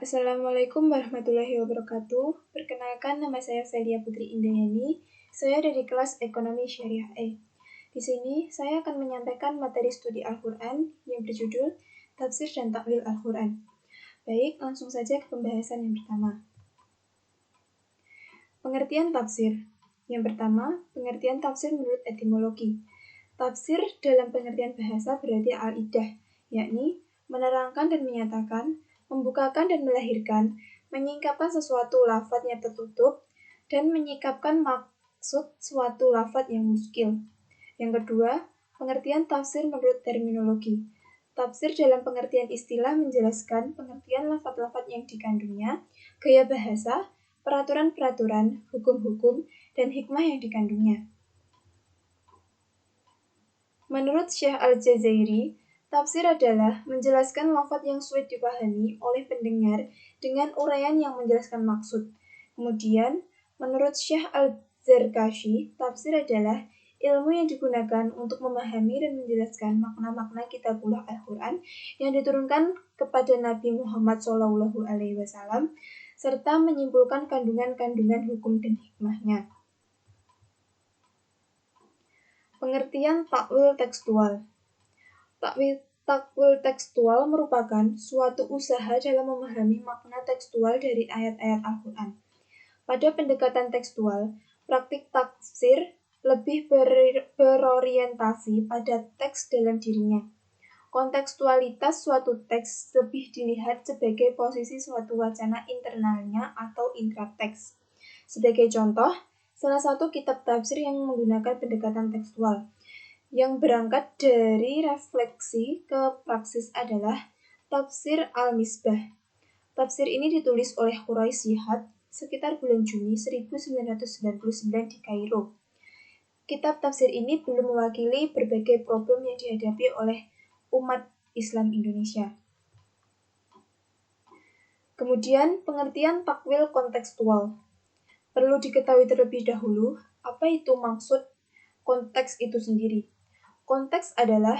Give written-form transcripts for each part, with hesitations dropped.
Assalamualaikum warahmatullahi wabarakatuh. Perkenalkan, nama saya Velia Putri Indayani. Saya dari kelas Ekonomi Syariah E. Di sini saya akan menyampaikan materi studi Al-Quran yang berjudul Tafsir dan Takwil Al-Quran. Baik, langsung saja ke pembahasan yang pertama. Pengertian tafsir. Yang pertama, pengertian tafsir menurut etimologi. Tafsir dalam pengertian bahasa berarti al-idah, yakni menerangkan dan menyatakan, membukakan dan melahirkan, menyingkapkan sesuatu lafadz yang tertutup, dan menyikapkan maksud suatu lafadz yang muskil. Yang kedua, pengertian tafsir menurut terminologi. Tafsir dalam pengertian istilah menjelaskan pengertian lafadz-lafadz yang dikandungnya, gaya bahasa, peraturan-peraturan, hukum-hukum, dan hikmah yang dikandungnya. Menurut Syekh Al-Jazairi, tafsir adalah menjelaskan lafadz yang sulit dipahami oleh pendengar dengan uraian yang menjelaskan maksud. Kemudian, menurut Syekh Al-Zarkashi, tafsir adalah ilmu yang digunakan untuk memahami dan menjelaskan makna-makna kitabullah Al-Quran yang diturunkan kepada Nabi Muhammad SAW, serta menyimpulkan kandungan-kandungan hukum dan hikmahnya. Pengertian takwil tekstual. Takwil tekstual merupakan suatu usaha dalam memahami makna tekstual dari ayat-ayat Al-Quran. Pada pendekatan tekstual, praktik tafsir lebih berorientasi pada teks dalam dirinya. Kontekstualitas suatu teks lebih dilihat sebagai posisi suatu wacana internalnya atau intrateks. Sebagai contoh, salah satu kitab tafsir yang menggunakan pendekatan tekstual yang berangkat dari refleksi ke praksis adalah Tafsir Al-Misbah. Tafsir ini ditulis oleh Quraisy Shihab sekitar bulan Juni 1999 di Kairo. Kitab tafsir ini belum mewakili berbagai problem yang dihadapi oleh umat Islam Indonesia. Kemudian, pengertian takwil kontekstual. Perlu diketahui terlebih dahulu, apa itu maksud konteks itu sendiri. Konteks adalah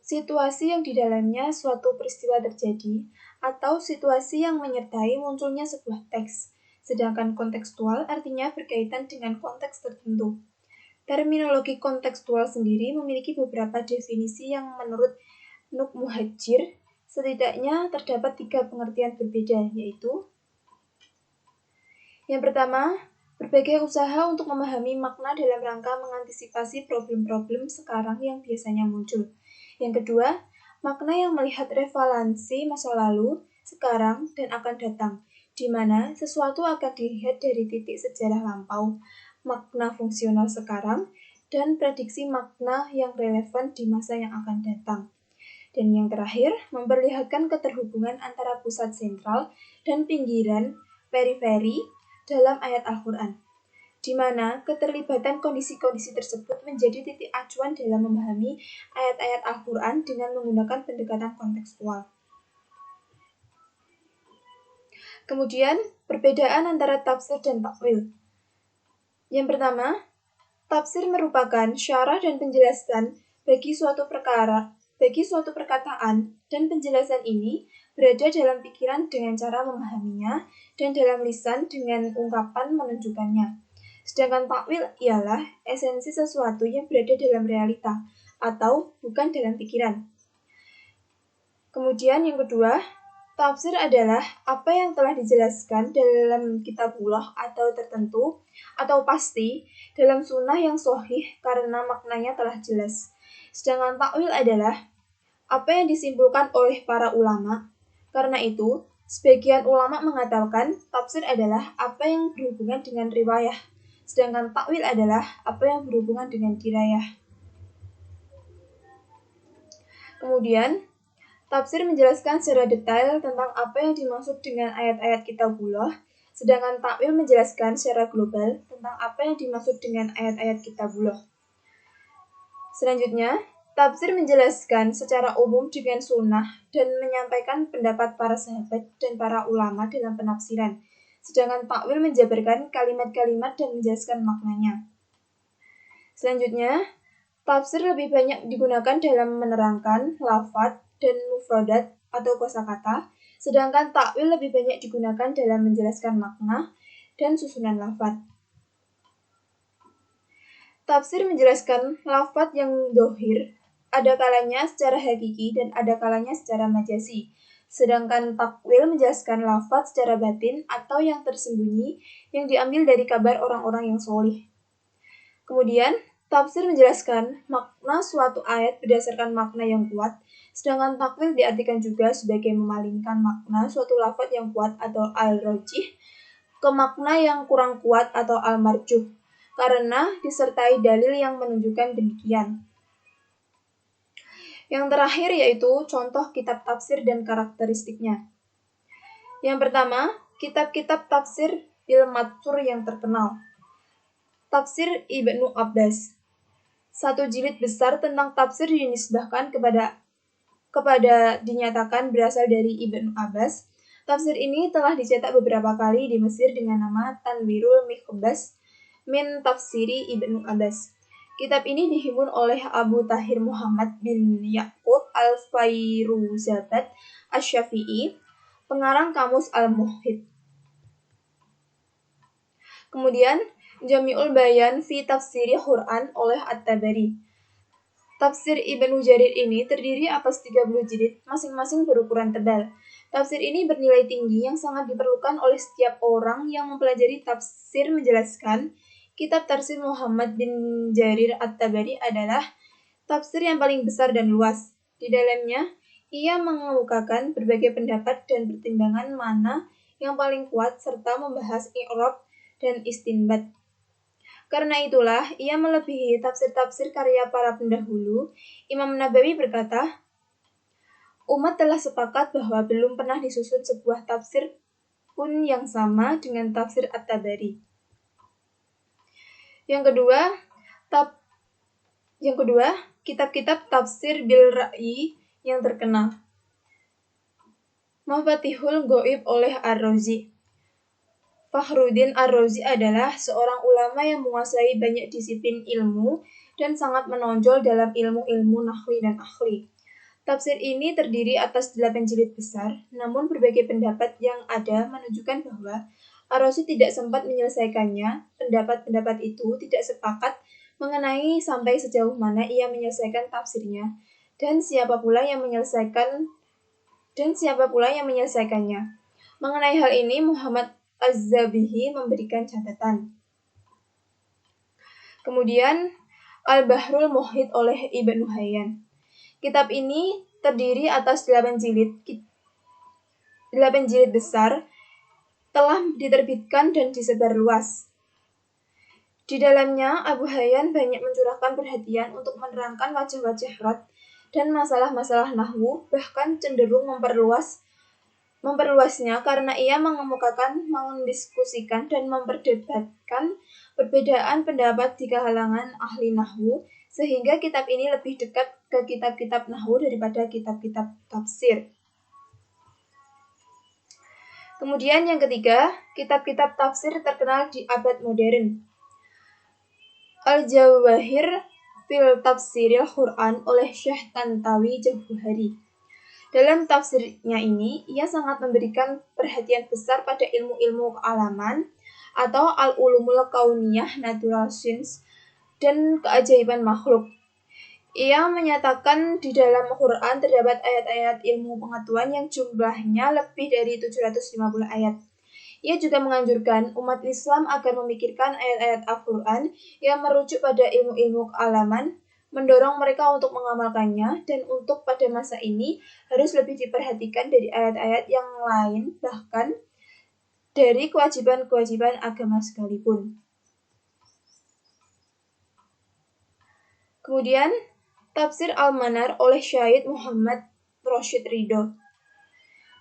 situasi yang di dalamnya suatu peristiwa terjadi atau situasi yang menyertai munculnya sebuah teks. Sedangkan kontekstual artinya berkaitan dengan konteks tertentu. Terminologi kontekstual sendiri memiliki beberapa definisi yang menurut Nuk Muhajir setidaknya terdapat 3 pengertian berbeda, yaitu yang pertama, berbagai usaha untuk memahami makna dalam rangka mengantisipasi problem-problem sekarang yang biasanya muncul. Yang kedua, makna yang melihat revalansi masa lalu, sekarang, dan akan datang, di mana sesuatu akan dilihat dari titik sejarah lampau, makna fungsional sekarang, dan prediksi makna yang relevan di masa yang akan datang. Dan yang terakhir, memperlihatkan keterhubungan antara pusat sentral dan pinggiran, periferi, dalam ayat Al-Quran, di mana keterlibatan kondisi-kondisi tersebut menjadi titik acuan dalam memahami ayat-ayat Al-Quran dengan menggunakan pendekatan kontekstual. Kemudian, perbedaan antara tafsir dan takwil. Yang pertama, tafsir merupakan syarah dan penjelasan bagi suatu perkataan, dan penjelasan ini berada dalam pikiran dengan cara memahaminya, dan dalam lisan dengan ungkapan menunjukkannya. Sedangkan takwil ialah esensi sesuatu yang berada dalam realita, atau bukan dalam pikiran. Kemudian yang kedua, tafsir adalah apa yang telah dijelaskan dalam kitabullah atau tertentu, atau pasti, dalam sunnah yang sahih karena maknanya telah jelas. Sedangkan takwil adalah apa yang disimpulkan oleh para ulama. Karena itu, sebagian ulama mengatakan tafsir adalah apa yang berhubungan dengan riwayah, sedangkan takwil adalah apa yang berhubungan dengan dirayah. Kemudian, tafsir menjelaskan secara detail tentang apa yang dimaksud dengan ayat-ayat kitabullah, sedangkan takwil menjelaskan secara global tentang apa yang dimaksud dengan ayat-ayat kitabullah. Selanjutnya, tafsir menjelaskan secara umum dengan sunnah dan menyampaikan pendapat para sahabat dan para ulama dalam penafsiran, sedangkan takwil menjabarkan kalimat-kalimat dan menjelaskan maknanya. Selanjutnya, tafsir lebih banyak digunakan dalam menerangkan lafadz dan mufradat atau kosakata, sedangkan takwil lebih banyak digunakan dalam menjelaskan makna dan susunan lafaz. Tafsir menjelaskan lafaz yang dohir, ada kalanya secara hakiki dan ada kalanya secara majazi. Sedangkan takwil menjelaskan lafaz secara batin atau yang tersembunyi yang diambil dari kabar orang-orang yang solih. Kemudian, tafsir menjelaskan makna suatu ayat berdasarkan makna yang kuat, sedangkan takwil diartikan juga sebagai memalingkan makna suatu lafaz yang kuat atau al-rajih ke makna yang kurang kuat atau al-marjuh, karena disertai dalil yang menunjukkan demikian. Yang terakhir yaitu contoh kitab tafsir dan karakteristiknya. Yang pertama, kitab-kitab tafsir bil matsur yang terkenal. Tafsir Ibnu Abbas. Satu jilid besar tentang tafsir dinisbahkan kepada dinyatakan berasal dari Ibnu Abbas. Tafsir ini telah dicetak beberapa kali di Mesir dengan nama Tanwirul Mikhbas min Tafsiri Ibnu Abbas. Kitab ini dihimpun oleh Abu Tahir Muhammad bin Yaqub al-Fairuzabad Asy-Syafi'i, pengarang Kamus Al-Muhit. Kemudian, Jami'ul Bayan fi Tafsiri Quran oleh At-Tabari. Tafsir Ibnu Jarir ini terdiri atas 30 jilid, masing-masing berukuran tebal. Tafsir ini bernilai tinggi yang sangat diperlukan oleh setiap orang yang mempelajari tafsir. Menjelaskan, kitab tafsir Muhammad bin Jarir At-Tabari adalah tafsir yang paling besar dan luas. Di dalamnya, ia mengemukakan berbagai pendapat dan pertimbangan mana yang paling kuat serta membahas i'rab dan istinbat. Karena itulah, ia melebihi tafsir-tafsir karya para pendahulu. Imam Nabawi berkata, umat telah sepakat bahwa belum pernah disusun sebuah tafsir pun yang sama dengan tafsir At-Tabari. Yang kedua, kitab-kitab tafsir bil ra'yi yang terkenal. Mafatihul Ghaib oleh Ar-Razi. Fakhruddin Ar-Razi adalah seorang ulama yang menguasai banyak disiplin ilmu dan sangat menonjol dalam ilmu-ilmu nahwi dan akhli. Tafsir ini terdiri atas 8 jilid besar, namun berbagai pendapat yang ada menunjukkan bahwa Ar-Razi tidak sempat menyelesaikannya. Pendapat-pendapat itu tidak sepakat mengenai sampai sejauh mana ia menyelesaikan tafsirnya dan siapa pula yang menyelesaikannya. Mengenai hal ini, Muhammad Az-Zabihi memberikan catatan. Kemudian, Al-Bahrul Muhit oleh Ibnu Hayyan. Kitab ini terdiri atas 8 jilid besar, telah diterbitkan dan disebar luas. Di dalamnya, Abu Hayyan banyak mencurahkan perhatian untuk menerangkan wajah-wajah rad dan masalah-masalah nahwu, bahkan cenderung memperluasnya karena ia mengemukakan, mendiskusikan, dan memperdebatkan perbedaan pendapat di kalangan ahli nahwu, sehingga kitab ini lebih dekat ke kitab-kitab nahwu daripada kitab-kitab tafsir. Kemudian yang ketiga, kitab-kitab tafsir terkenal di abad modern. Al-Jawahir fil Tafsiril Quran oleh Syekh Tantawi Jauhari. Dalam tafsirnya ini, ia sangat memberikan perhatian besar pada ilmu-ilmu kealaman atau al-ulumul kauniyah, natural science, dan keajaiban makhluk. Ia menyatakan di dalam Quran terdapat ayat-ayat ilmu pengetahuan yang jumlahnya lebih dari 750 ayat. Ia juga menganjurkan umat Islam agar memikirkan ayat-ayat Al-Quran yang merujuk pada ilmu-ilmu kealaman, mendorong mereka untuk mengamalkannya, dan untuk pada masa ini harus lebih diperhatikan dari ayat-ayat yang lain, bahkan dari kewajiban-kewajiban agama sekalipun. Kemudian, Tafsir Al-Manar oleh Syahid Muhammad Rashid Ridho.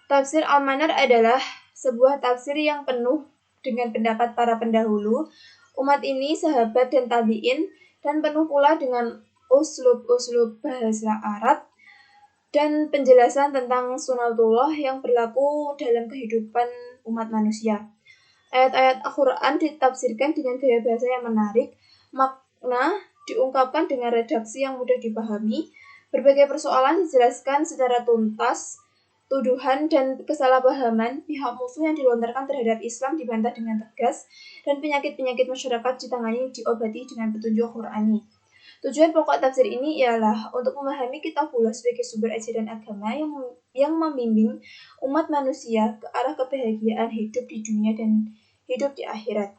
Tafsir Al-Manar adalah sebuah tafsir yang penuh dengan pendapat para pendahulu umat ini, sahabat dan tabi'in, dan penuh pula dengan uslub-uslub bahasa Arab dan penjelasan tentang sunatullah yang berlaku dalam kehidupan umat manusia. Ayat-ayat Al-Quran ditafsirkan dengan gaya bahasa yang menarik, makna diungkapkan dengan redaksi yang mudah dipahami, berbagai persoalan dijelaskan secara tuntas Tuduhan dan kesalahpahaman pihak musuh yang dilontarkan terhadap Islam dibantah dengan tegas, dan penyakit-penyakit masyarakat ditangani diobati dengan petunjuk Qur'ani. Tujuan pokok tafsir ini ialah untuk memahami kitabullah sebagai sumber ajaran agama yang membimbing umat manusia ke arah kebahagiaan hidup di dunia dan hidup di akhirat.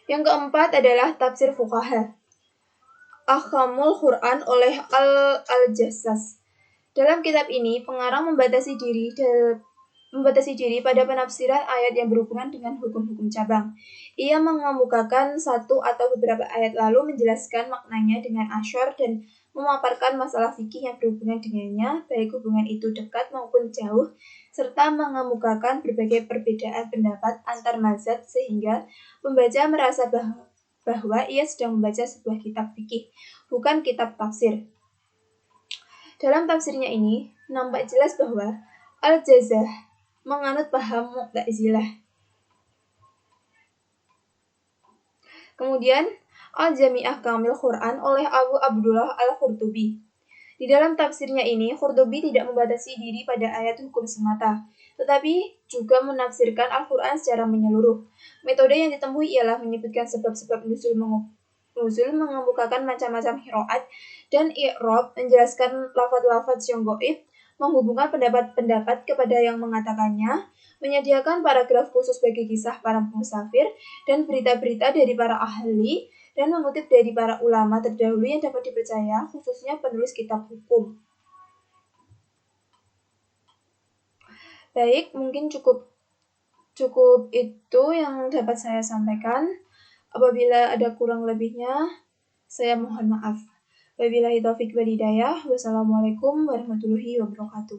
Yang keempat adalah tafsir fuqaha. Ahkamul Quran oleh Al-Jassas. Dalam kitab ini, pengarang membatasi diri pada penafsiran ayat yang berhubungan dengan hukum-hukum cabang. Ia mengemukakan satu atau beberapa ayat lalu menjelaskan maknanya dengan asyar dan memaparkan masalah fikih yang berhubungan dengannya, baik hubungan itu dekat maupun jauh, serta mengemukakan berbagai perbedaan pendapat antar mazhab sehingga pembaca merasa bahwa ia sedang membaca sebuah kitab fikih, bukan kitab tafsir. Dalam tafsirnya ini, nampak jelas bahwa Al-Jazzah menganut paham Mu'tazilah. Kemudian, Al-Jami'ah Kamil Quran oleh Abu Abdullah Al-Qurtubi. Di dalam tafsirnya ini, Qurtubi tidak membatasi diri pada ayat hukum semata, tetapi juga menafsirkan Al-Quran secara menyeluruh. Metode yang ditemui ialah menyebutkan sebab-sebab nuzul, mengemukakan macam-macam qiraat dan i'rab, menjelaskan lafaz-lafaz yang gaib, menghubungkan pendapat-pendapat kepada yang mengatakannya, menyediakan paragraf khusus bagi kisah para musafir dan berita-berita dari para ahli, dan mengutip dari para ulama terdahulu yang dapat dipercaya, khususnya penulis kitab hukum. Baik, mungkin cukup itu yang dapat saya sampaikan. Apabila ada kurang lebihnya, saya mohon maaf. Wabillahi taufiq wal hidayah. Wassalamualaikum warahmatullahi wabarakatuh.